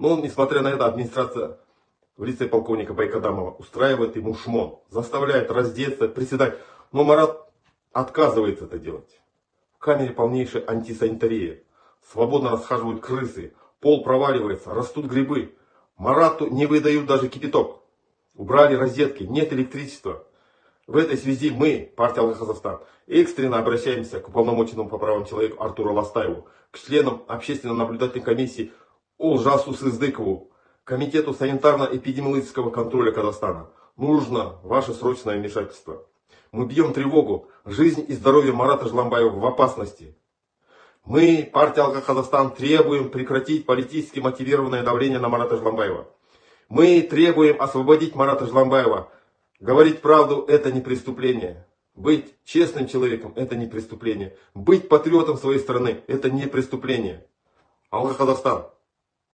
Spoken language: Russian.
Но, несмотря на это, администрация в лице полковника Байкадамова устраивает ему шмон, заставляет раздеться, приседать. Но Марат отказывается это делать. В камере полнейшая антисанитария. Свободно расхаживают крысы, пол проваливается, растут грибы. Марату не выдают даже кипяток. Убрали розетки, нет электричества. В этой связи мы, партия Алга Казахстан, экстренно обращаемся к уполномоченному по правам человека Артуру Ластаеву, к членам общественно-наблюдательной комиссии Олжасу Сыздыкову, Комитету санитарно-эпидемиологического контроля Казахстана. Нужно ваше срочное вмешательство. Мы бьем тревогу. Жизнь и здоровье Марата Жыланбаева в опасности. Мы, партия Алга Казахстан, требуем прекратить политически мотивированное давление на Марата Жыланбаева. Мы требуем освободить Марата Жыланбаева. Говорить правду – это не преступление. Быть честным человеком – это не преступление. Быть патриотом своей страны – это не преступление. Алга Казахстан.